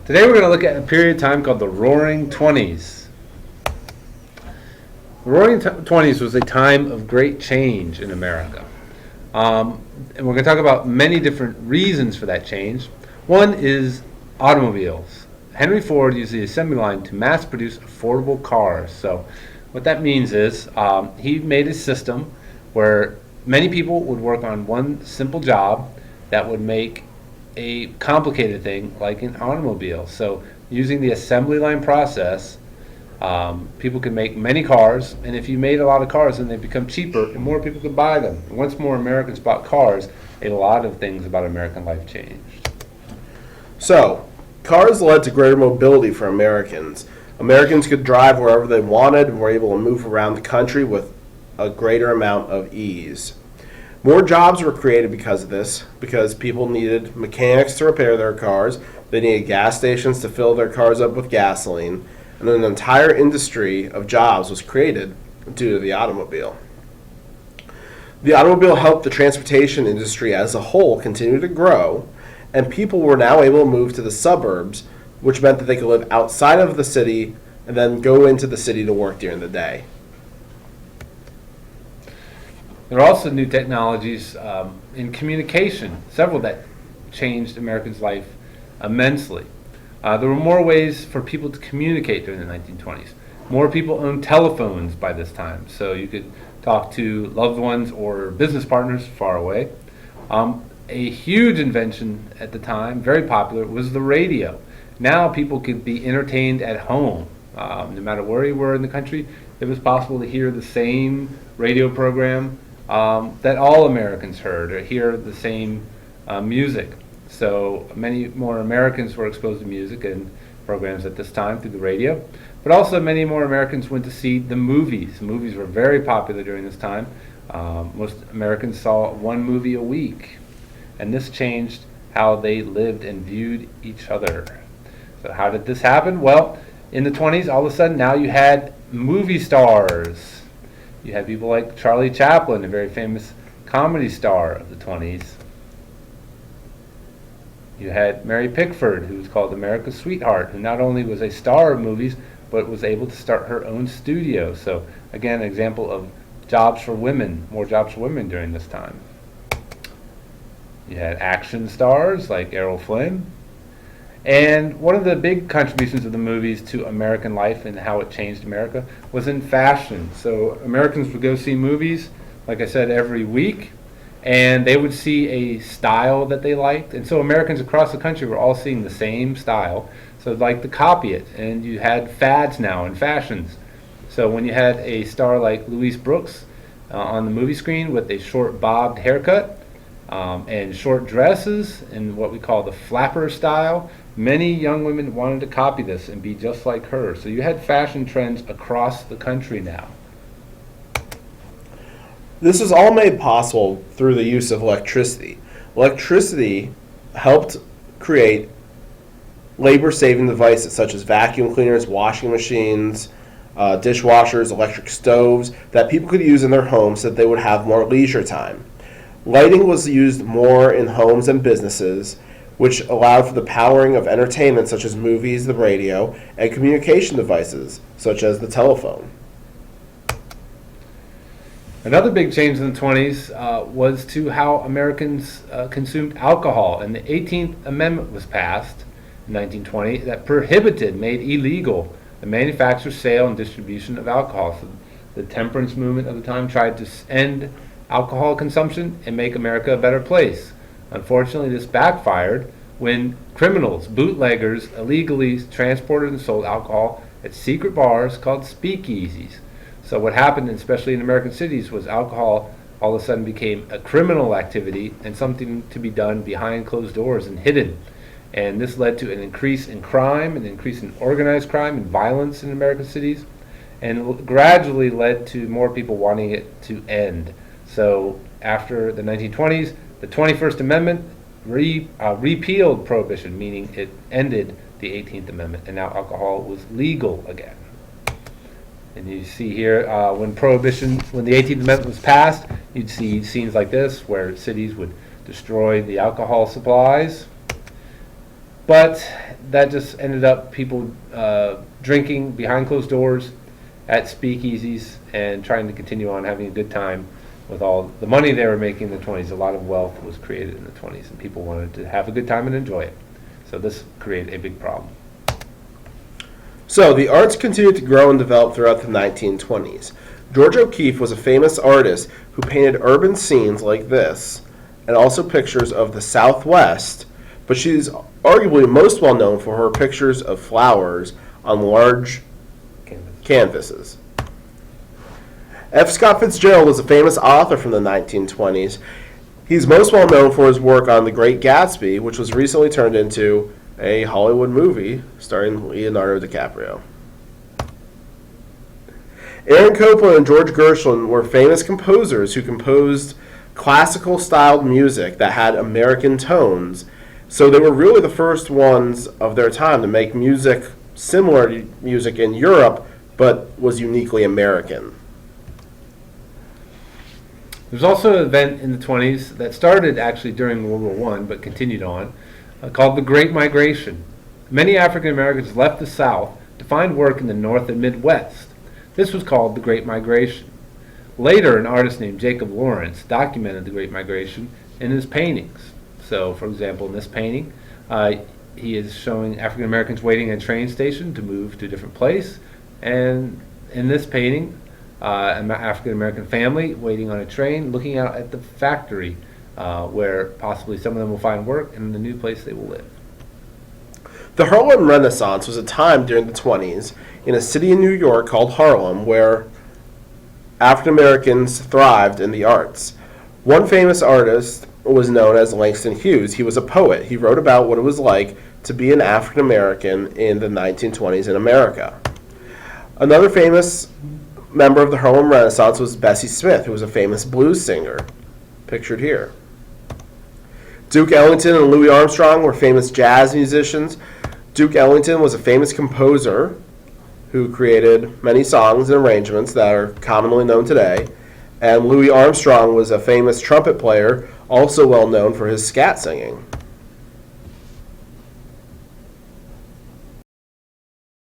Today we're going to look at a period of time called the Roaring Twenties. The Roaring Twenties was a time of great change in America. And we're going to talk about many different reasons for that change. One is automobiles. Henry Ford used the assembly line to mass produce affordable cars. So what that means is he made a system where many people would work on one simple job that would make a complicated thing like an automobile. So using the assembly line process, people could make many cars, and if you made a lot of cars, then they become cheaper and more people could buy them. And once more Americans bought cars, a lot of things about American life changed. So, cars led to greater mobility for Americans. Americans could drive wherever they wanted and were able to move around the country with a greater amount of ease. More jobs were created because of this, because people needed mechanics to repair their cars, they needed gas stations to fill their cars up with gasoline, and an entire industry of jobs was created due to the automobile. The automobile helped the transportation industry as a whole continue to grow, and people were now able to move to the suburbs, which meant that they could live outside of the city and then go into the city to work during the day. There are also new technologies in communication, several that changed Americans' life immensely. There were more ways for people to communicate during the 1920s. More people owned telephones by this time, so you could talk to loved ones or business partners far away. A huge invention at the time, very popular, was the radio. Now people could be entertained at home. No matter where you were in the country, it was possible to hear the same radio program that all Americans heard, or hear the same music. So many more Americans were exposed to music and programs at this time through the radio. But also many more Americans went to see the movies. Movies were very popular during this time. Most Americans saw one movie a week. And this changed how they lived and viewed each other. So how did this happen? Well, in the 20s, all of a sudden now you had movie stars. You had people like Charlie Chaplin, a very famous comedy star of the 20s. You had Mary Pickford, who was called America's Sweetheart, who not only was a star of movies, but was able to start her own studio. So again, an example of jobs for women, more jobs for women during this time. You had action stars like Errol Flynn. And one of the big contributions of the movies to American life and how it changed America was in fashion. So Americans would go see movies, like I said, every week, and they would see a style that they liked. And so Americans across the country were all seeing the same style, so they'd like to copy it. And you had fads now and fashions. So when you had a star like Louise Brooks on the movie screen with a short bobbed haircut, and short dresses and what we call the flapper style, many young women wanted to copy this and be just like her. So you had fashion trends across the country now. This was all made possible through the use of electricity. Electricity helped create labor-saving devices such as vacuum cleaners, washing machines, dishwashers, electric stoves that people could use in their homes so that they would have more leisure time. Lighting was used more in homes and businesses, which allowed for the powering of entertainment such as movies, the radio, and communication devices such as the telephone. Another big change in the 20s was to how Americans consumed alcohol. And the 18th Amendment was passed in 1920 that prohibited, made illegal, the manufacture, sale, and distribution of alcohol. So the temperance movement of the time tried to end alcohol consumption and make America a better place. Unfortunately, this backfired when criminals, bootleggers, illegally transported and sold alcohol at secret bars called speakeasies. So what happened, especially in American cities, was alcohol all of a sudden became a criminal activity and something to be done behind closed doors and hidden. And this led to an increase in crime, an increase in organized crime and violence in American cities, and gradually led to more people wanting it to end. So after the 1920s, the 21st Amendment repealed prohibition, meaning it ended the 18th Amendment, and now alcohol was legal again. And you see here, when the 18th Amendment was passed, you'd see scenes like this where cities would destroy the alcohol supplies. But that just ended up people drinking behind closed doors at speakeasies and trying to continue on having a good time with all the money they were making in the 20s. A lot of wealth was created in the 20s, and people wanted to have a good time and enjoy it. So this created a big problem. So the arts continued to grow and develop throughout the 1920s. George O'Keeffe was a famous artist who painted urban scenes like this, and also pictures of the Southwest, but she's arguably most well known for her pictures of flowers on large canvases. F. Scott Fitzgerald is a famous author from the 1920s. He's most well known for his work on The Great Gatsby, which was recently turned into a Hollywood movie starring Leonardo DiCaprio. Aaron Copland and George Gershwin were famous composers who composed classical-styled music that had American tones. So they were really the first ones of their time to make music similar to music in Europe, but was uniquely American. There's also an event in the 20s that started actually during World War I, but continued on, called the Great Migration. Many African Americans left the South to find work in the North and Midwest. This was called the Great Migration. Later, an artist named Jacob Lawrence documented the Great Migration in his paintings. So, for example, in this painting, he is showing African Americans waiting at a train station to move to a different place. And in this painting, an African American family waiting on a train, looking out at the factory where possibly some of them will find work and in the new place they will live. The Harlem Renaissance was a time during the 20s in a city in New York called Harlem where African Americans thrived in the arts. One famous artist was known as Langston Hughes. He was a poet. He wrote about what it was like to be an African American in the 1920s in America. Another famous member of the Harlem Renaissance was Bessie Smith, who was a famous blues singer, pictured here. Duke Ellington and Louis Armstrong were famous jazz musicians. Duke Ellington was a famous composer who created many songs and arrangements that are commonly known today. And Louis Armstrong was a famous trumpet player, also well known for his scat singing.